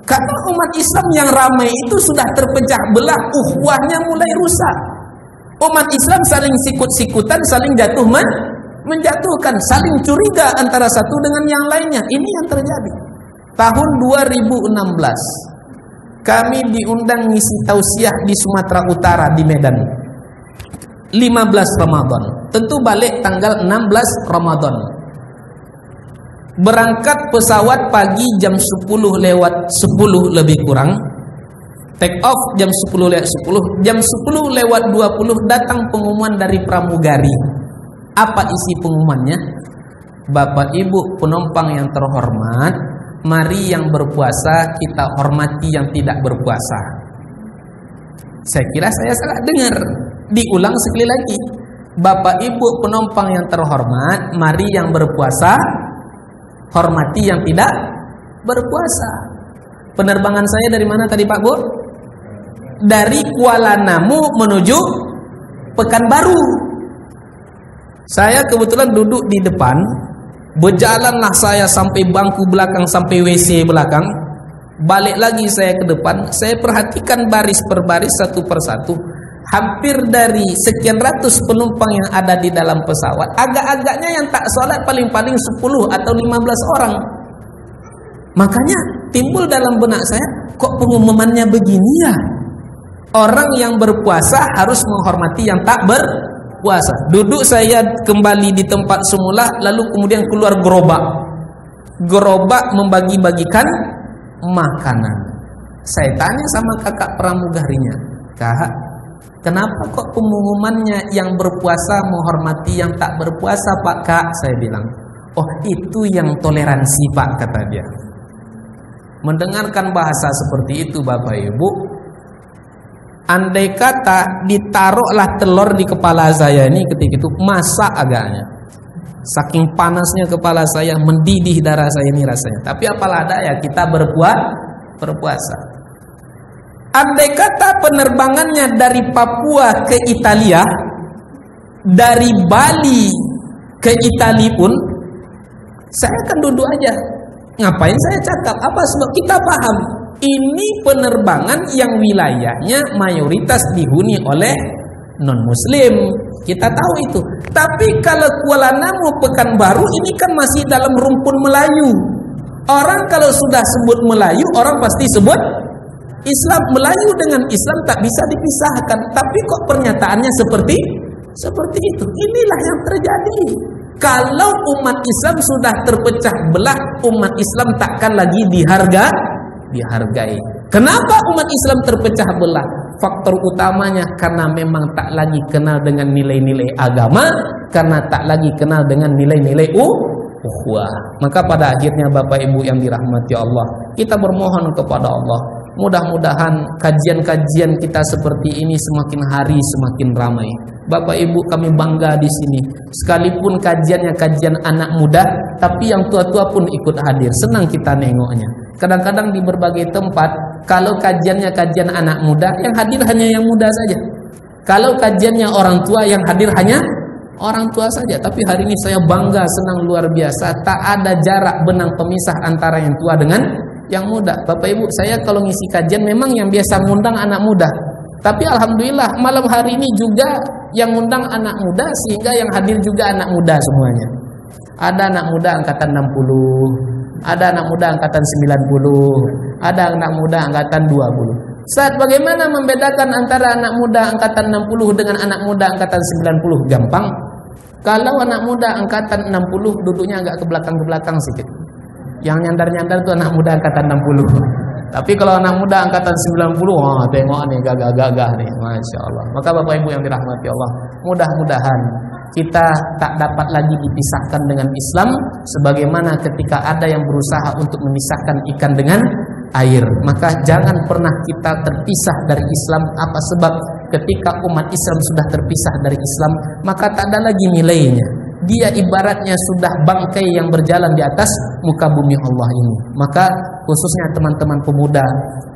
Karena umat Islam yang ramai itu sudah terpecah belah, ukhuwahnya mulai rusak. Umat Islam saling sikut-sikutan, saling menjatuhkan, saling curiga antara satu dengan yang lainnya. Ini yang terjadi. Tahun 2016 kami diundang ngisi tausiah di Sumatera Utara, di Medan. 15 Ramadan. Tentu balik tanggal 16 Ramadan. Berangkat pesawat pagi jam 10 lewat 10 lebih kurang. Take off jam 10 lewat 10. Jam 10 lewat 20 datang pengumuman dari pramugari. Apa isi pengumumannya? Bapak Ibu penumpang yang terhormat, mari yang berpuasa kita hormati yang tidak berpuasa. Saya kira saya salah dengar. Diulang sekali lagi. Bapak Ibu penumpang yang terhormat, mari yang berpuasa hormati yang tidak berpuasa. Penerbangan saya dari mana tadi Pak Bu? Dari Kuala Namu menuju Pekanbaru. Saya kebetulan duduk di depan. Berjalanlah saya sampai bangku belakang, sampai WC belakang. Balik lagi saya ke depan. Saya perhatikan baris per baris, satu persatu. Hampir dari sekian ratus penumpang yang ada di dalam pesawat, agak-agaknya yang tak sholat paling-paling 10 atau 15 orang. Makanya timbul dalam benak saya, kok pengumumannya begini ya? Orang yang berpuasa harus menghormati yang tak berpuasa. Duduk saya kembali di tempat semula, lalu kemudian keluar gerobak membagi-bagikan makanan. Saya tanya sama kakak pramugarinya, Kak, kenapa kok pengumumannya yang berpuasa menghormati yang tak berpuasa Pak Kak? Saya bilang, oh itu yang toleransi Pak, kata dia. Mendengarkan bahasa seperti itu Bapak Ibu, andai kata ditaruhlah telur di kepala saya ini ketika itu, masak agaknya. Saking panasnya kepala saya, mendidih darah saya ini rasanya. Tapi apalah daya, kita berpuasa. Andai kata penerbangannya dari Papua ke Italia, dari Bali ke Italia pun, saya akan duduk aja. Ngapain saya cakap? Apa sebab kita paham ini penerbangan yang wilayahnya mayoritas dihuni oleh non-muslim. Kita tahu itu. Tapi kalau Kuala Namu Pekanbaru ini kan masih dalam rumpun Melayu. Orang kalau sudah sebut Melayu, orang pasti sebut Islam. Melayu dengan Islam tak bisa dipisahkan. Tapi kok pernyataannya seperti itu. Inilah yang terjadi. Kalau umat Islam sudah terpecah belah, umat Islam takkan lagi dihargai. Kenapa umat Islam terpecah belah? faktor utamanya karena memang tak lagi kenal dengan nilai-nilai agama, karena tak lagi kenal dengan nilai-nilai ukhuwah. Maka pada akhirnya Bapak Ibu yang dirahmati Allah, kita bermohon kepada Allah, mudah-mudahan kajian-kajian kita seperti ini semakin hari semakin ramai. Bapak Ibu, kami bangga di sini. Sekalipun kajiannya kajian anak muda, tapi yang tua-tua pun ikut hadir. Senang kita nengoknya. Kadang-kadang di berbagai tempat, kalau kajiannya kajian anak muda, yang hadir hanya yang muda saja. Kalau kajiannya orang tua, yang hadir hanya orang tua saja. Tapi hari ini saya bangga, senang luar biasa. Tak ada jarak benang pemisah antara yang tua dengan yang muda. Bapak Ibu, saya kalau ngisi kajian memang yang biasa ngundang anak muda. Tapi alhamdulillah malam hari ini juga yang ngundang anak muda, sehingga yang hadir juga anak muda semuanya. Ada anak muda angkatan 60, ada anak muda angkatan 90, ada anak muda angkatan 20. Saat bagaimana membedakan antara anak muda angkatan 60 dengan anak muda angkatan 90? Gampang. Kalau anak muda angkatan 60 duduknya agak ke belakang sedikit. Yang nyandar-nyandar itu anak muda angkatan 60. Tapi kalau anak muda angkatan 90, wah tengok nih gagah-gagah nih, Masya Allah. Maka Bapak Ibu yang dirahmati Allah, mudah-mudahan kita tak dapat lagi dipisahkan dengan Islam, sebagaimana ketika ada yang berusaha untuk memisahkan ikan dengan air. Maka jangan pernah kita terpisah dari Islam. Apa sebab? Ketika umat Islam sudah terpisah dari Islam, maka tak ada lagi nilainya. Dia ibaratnya sudah bangkai yang berjalan di atas muka bumi Allah ini. Maka khususnya teman-teman pemuda,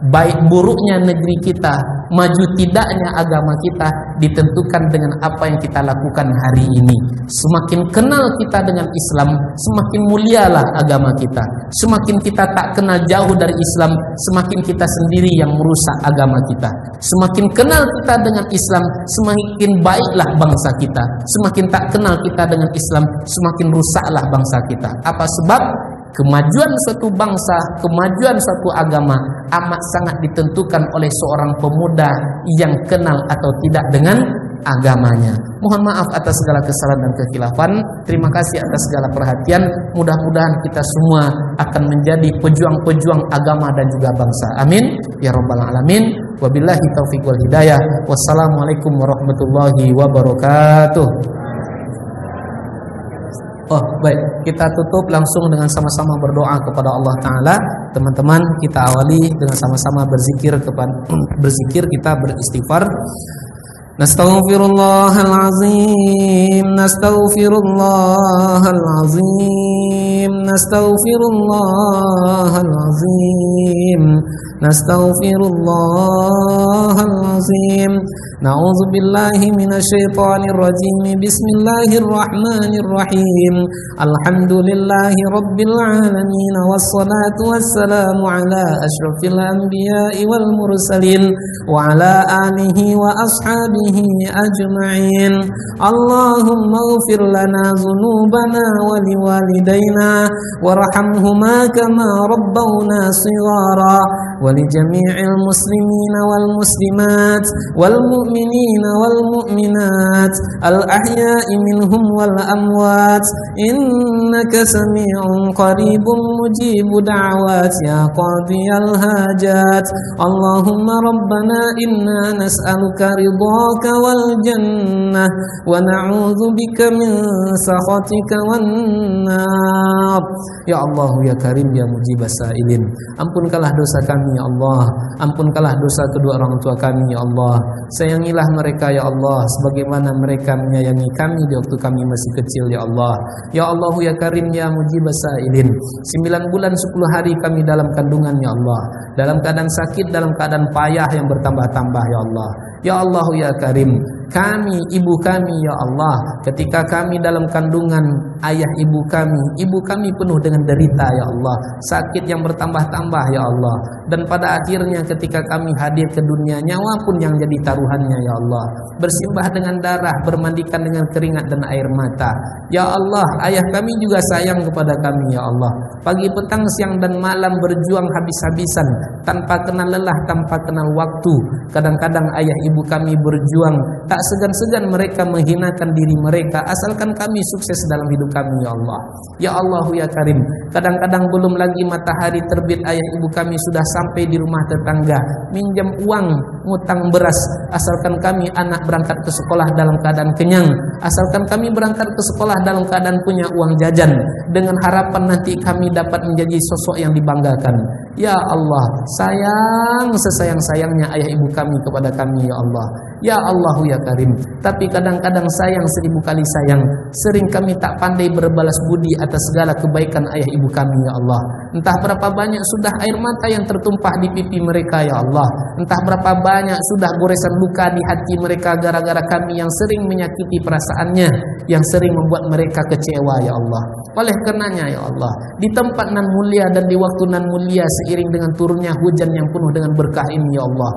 baik buruknya negeri kita, maju tidaknya agama kita ditentukan dengan apa yang kita lakukan hari ini. Semakin kenal kita dengan Islam, semakin mulialah agama kita. Semakin kita tak kenal jauh dari Islam, semakin kita sendiri yang merusak agama kita. Semakin kenal kita dengan Islam, semakin baiklah bangsa kita. Semakin tak kenal kita dengan Islam, semakin rusaklah bangsa kita. Apa sebab? Kemajuan suatu bangsa, kemajuan suatu agama amat sangat ditentukan oleh seorang pemuda yang kenal atau tidak dengan agamanya. Mohon maaf atas segala kesalahan dan kekhilafan. Terima kasih atas segala perhatian. Mudah-mudahan kita semua akan menjadi pejuang-pejuang agama dan juga bangsa. Amin ya rabbal alamin. Wabillahi taufiq wal hidayah. Wassalamualaikum warahmatullahi wabarakatuh. Oh baik, kita tutup langsung dengan sama-sama berdoa kepada Allah Ta'ala. Teman-teman, kita awali dengan sama-sama berzikir, kita beristighfar. Nastaghfirullahalazim, nastaghfirullahalazim, nastaghfirullahalazim, nastaghfirullahalazim. Na'udzu billahi minasyaitonir rajim. Bismillahirrahmanirrahim. Alhamdulillahi rabbil alamin, wassalatu wassalamu ala asyrafil anbiya'i wal mursalin wa ala alihi wa ashabihi ajma'in. Allahumma ighfir lana dhunubana wa liwalidayna warhamhuma kama rabbawna shighara wa li jami'il muslimina wal muslimat wal mu'minina wal mu'minat al ahya'i minhum wal amwat innaka sami'un qaribun mujibu da'wat ya qadiyal hajat. Allahumma rabbana inna nas'aluka ridhaka wal jannah wa na'udzu bika min sakhatika wan nar. Ya Allah ya Karim ya mujibas sa'ilin, ampunkanlah dosa kami ya Allah, ampunkanlah dosa kedua orang tua kami ya Allah. Sayangilah mereka ya Allah sebagaimana mereka menyayangi kami di waktu kami masih kecil ya Allah. Ya Allah ya Karim ya mujibas sa'ilin, 9 bulan 10 hari kami dalam kandungan ya Allah, dalam keadaan sakit, dalam keadaan payah yang bertambah-tambah ya Allah. Ya Allah ya Karim, kami, ibu kami ya Allah, ketika kami dalam kandungan ayah ibu kami penuh dengan derita ya Allah, sakit yang bertambah-tambah ya Allah. Dan pada akhirnya ketika kami hadir ke dunia, nyawa pun yang jadi taruhannya ya Allah, bersimbah dengan darah, bermandikan dengan keringat dan air mata. Ya Allah, ayah kami juga sayang kepada kami ya Allah. Pagi, petang, siang dan malam berjuang habis-habisan, tanpa kenal lelah, tanpa kenal waktu. Kadang-kadang ayah ibu kami berjuang, tak segan-segan mereka menghinakan diri mereka, asalkan kami sukses dalam hidup kami ya Allah. Ya Allah ya Karim, kadang-kadang belum lagi matahari terbit ayah ibu kami sudah sampai di rumah tetangga, minjam uang, ngutang beras, asalkan kami anak berangkat ke sekolah dalam keadaan kenyang, asalkan kami berangkat ke sekolah dalam keadaan punya uang jajan, dengan harapan nanti kami dapat menjadi sosok yang dibanggakan. Ya Allah, sayang sesayang-sayangnya ayah ibu kami kepada kami ya Allah. Ya Allah ya Karim, tapi kadang-kadang sayang 1000 kali sayang, sering kami tak pandai berbalas budi atas segala kebaikan ayah ibu kami ya Allah. Entah berapa banyak sudah air mata yang tertumpah di pipi mereka ya Allah, entah berapa banyak sudah goresan luka di hati mereka gara-gara kami yang sering menyakiti perasaannya, yang sering membuat mereka kecewa ya Allah. Oleh karenanya ya Allah, di tempat nan mulia dan di waktu nan mulia, seiring dengan turunnya hujan yang penuh dengan berkah ini ya Allah,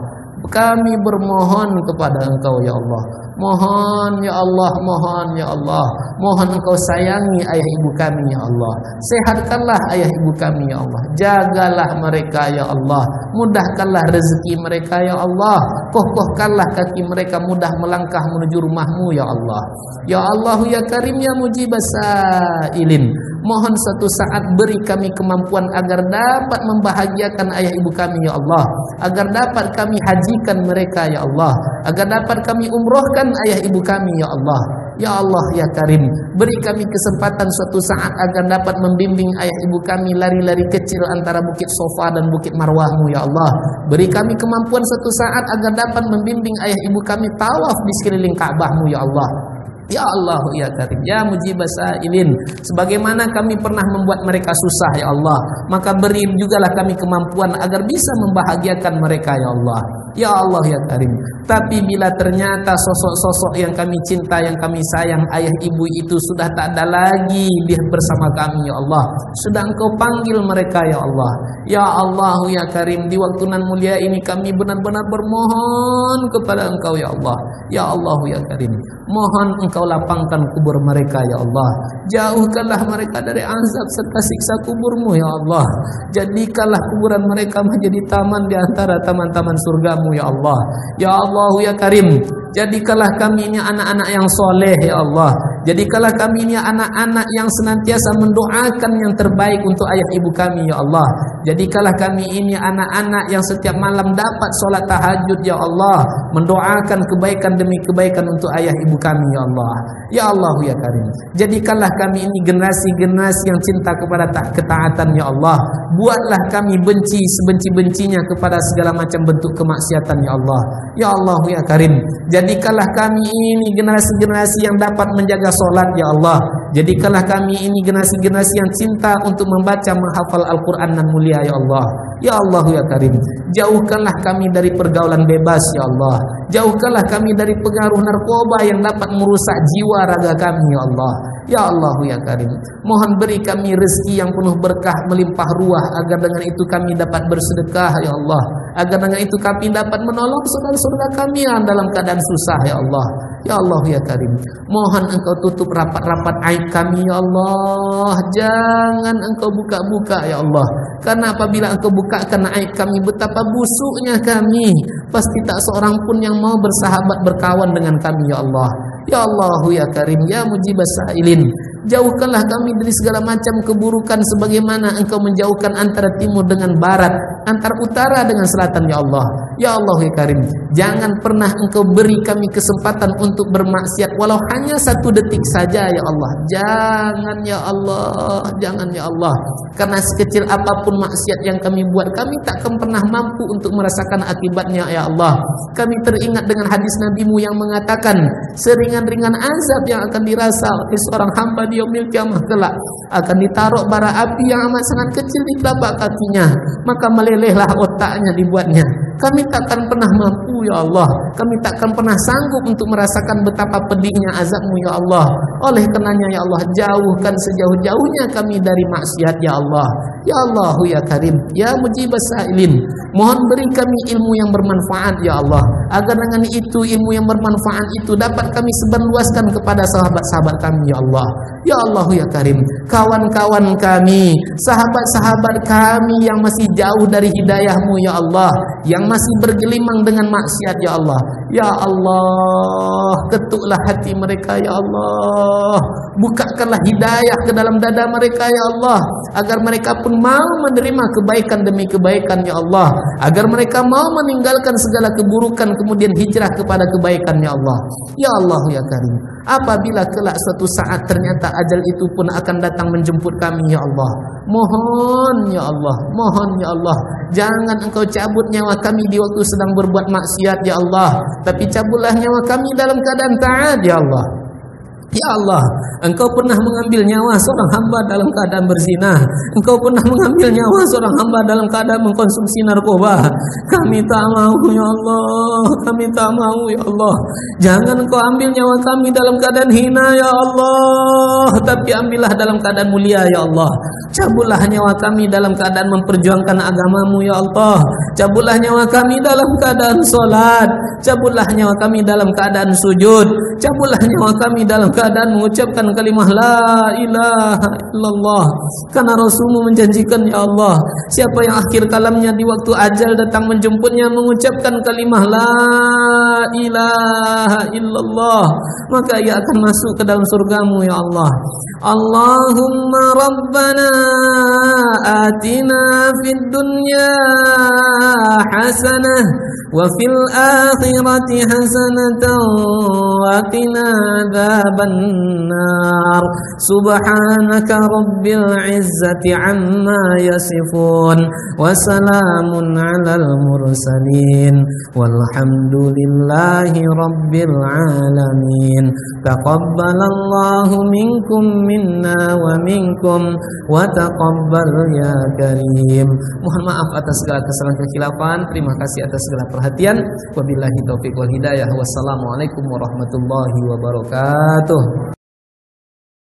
kami bermohon kepada Engkau ya Allah. Mohon ya Allah, mohon ya Allah, mohon Engkau sayangi ayah ibu kami ya Allah. Sehatkanlah ayah ibu kami ya Allah. Jagalah mereka ya Allah. Mudahkanlah rezeki mereka ya Allah. Kokohkanlah kaki mereka mudah melangkah menuju rumah-Mu ya Allah. Ya Allah ya Karim ya Mujibas Sa'ilin, mohon suatu saat beri kami kemampuan agar dapat membahagiakan ayah ibu kami ya Allah, agar dapat kami hajikan mereka ya Allah, agar dapat kami umrohkan ayah ibu kami ya Allah. Ya Allah ya Karim, beri kami kesempatan suatu saat agar dapat membimbing ayah ibu kami lari-lari kecil antara Bukit Sofa dan Bukit Marwah-Mu ya Allah. Beri kami kemampuan suatu saat agar dapat membimbing ayah ibu kami tawaf di sekeliling Ka'bah-Mu ya Allah. Ya Allah ya Karim ya Mujibas Sa'ilin, sebagaimana kami pernah membuat mereka susah ya Allah, maka beri jugalah kami kemampuan agar bisa membahagiakan mereka ya Allah. Ya Allah ya Karim, tapi bila ternyata sosok-sosok yang kami cinta, yang kami sayang, ayah ibu itu sudah tak ada lagi bersama kami ya Allah, sudah Engkau panggil mereka ya Allah. Ya Allah ya Karim, di waktu nan mulia ini kami benar-benar bermohon kepada Engkau ya Allah. Ya Allah ya Karim, mohon Engkau lapangkan kubur mereka ya Allah. Jauhkanlah mereka dari azab serta siksa kubur-Mu ya Allah. Jadikanlah kuburan mereka menjadi taman di antara taman-taman surga-Mu ya Allah. Ya Allah ya Karim, jadikanlah kami ini anak-anak yang soleh ya Allah. Jadikanlah kami ini anak-anak yang senantiasa mendoakan yang terbaik untuk ayah ibu kami ya Allah. Jadikanlah kami ini anak-anak yang setiap malam dapat sholat tahajud ya Allah, mendoakan kebaikan demi kebaikan untuk ayah ibu kami ya Allah. Ya Allah ya Karim, jadikanlah kami ini generasi-generasi yang cinta kepada ketaatan ya Allah. Buatlah kami benci sebenci-bencinya kepada segala macam bentuk kemaksiatan ya Allah. Ya Allah ya Karim, jadikanlah kami ini generasi-generasi yang dapat menjaga solat ya Allah. Jadikanlah kami ini generasi-generasi yang cinta untuk membaca menghafal Al-Quran nan mulia ya Allah. Ya Allah ya Karim, jauhkanlah kami dari pergaulan bebas ya Allah. Jauhkanlah kami dari pengaruh narkoba yang dapat merusak jiwa raga kami ya Allah. Ya Allah ya Karim, mohon beri kami rezeki yang penuh berkah melimpah ruah, agar dengan itu kami dapat bersedekah ya Allah, agar dengan itu kami dapat menolong saudara-saudara kami yang dalam keadaan susah ya Allah. Ya Allah ya Karim, mohon Engkau tutup rapat-rapat aib kami ya Allah. Jangan Engkau buka-buka ya Allah, karena apabila Engkau bukakan aib kami, betapa busuknya kami, pasti tak seorang pun yang mau bersahabat berkawan dengan kami ya Allah. Ya Allah ya Karim ya Mujibas Sa'ilin, jauhkanlah kami dari segala macam keburukan sebagaimana Engkau menjauhkan antara timur dengan barat, antara utara dengan selatan ya Allah. Ya Allah ya Karim, jangan pernah Engkau beri kami kesempatan untuk bermaksiat walau hanya 1 detik saja ya Allah. Jangan ya Allah, jangan ya Allah, karena sekecil apapun maksiat yang kami buat, kami takkan pernah mampu untuk merasakan akibatnya ya Allah. Kami teringat dengan hadis Nabi-Mu yang mengatakan, seringan-ringan azab yang akan dirasa oleh seorang hamba di yaumil kiamah kelak akan ditaruh bara api yang amat sangat kecil di telapak kakinya, maka melelehlah otaknya dibuatnya. Kami takkan pernah mampu ya Allah, kami takkan pernah sanggup untuk merasakan betapa pedihnya azab-Mu ya Allah. Oleh karenanya ya Allah, jauhkan sejauh-jauhnya kami dari maksiat ya Allah. Ya Allah ya Karim, ya Mujibas Sa'ilin, mohon beri kami ilmu yang bermanfaat ya Allah, agar dengan itu ilmu yang bermanfaat itu dapat kami sebarluaskan kepada sahabat-sahabat kami ya Allah. Ya Allah ya Karim, kawan-kawan kami, sahabat-sahabat kami yang masih jauh dari hidayah-Mu ya Allah, yang masih bergelimang dengan maksiat ya Allah. Ya Allah, ketuklah hati mereka ya Allah, bukakanlah hidayah ke dalam dada mereka ya Allah, agar mereka pun mau menerima kebaikan demi kebaikan ya Allah, agar mereka mau meninggalkan segala keburukan kemudian hijrah kepada kebaikan ya Allah. Ya Allah ya Karim, apabila kelak suatu saat ternyata ajal itu pun akan datang menjemput kami ya Allah, mohon ya Allah, mohon ya Allah, jangan Engkau cabut nyawa kami di waktu sedang berbuat maksiat ya Allah, tapi cabutlah nyawa kami dalam keadaan taat ya Allah. Ya Allah, Engkau pernah mengambil nyawa seorang hamba dalam keadaan berzina. Engkau pernah mengambil nyawa seorang hamba dalam keadaan mengkonsumsi narkoba. Kami tak mau ya Allah, kami tak mau ya Allah. Jangan Engkau ambil nyawa kami dalam keadaan hina ya Allah, tapi ambillah dalam keadaan mulia ya Allah. Cabutlah nyawa kami dalam keadaan memperjuangkan agama-Mu ya Allah. Cabutlah nyawa kami dalam keadaan solat. Cabutlah nyawa kami dalam keadaan sujud. Cabutlah nyawa kami dalam keadaan mengucapkan kalimah la ilaha illallah. Karena Rasul-Mu menjanjikan ya Allah, siapa yang akhir kalamnya di waktu ajal datang menjemputnya mengucapkan kalimah la ilaha illallah, maka ia akan masuk ke dalam surga-Mu ya Allah. Allahumma rabbana atina fid dunya hasanah wa fil akhirati hasanatan wa qina adzaban nar. Subhanaka rabbil izzati amma yasifun wa salamun alal mursalin walhamdulillahi rabbil alamin. Taqabbalallahu minkum minna wa minkum wa taqabbal ya karim. Mohon maaf atas segala kesalahan kekhilafan. Terima kasih atas segala perhatian. Wabillahi taufiq wal hidayah. Wassalamualaikum warahmatullahi wabarakatuh.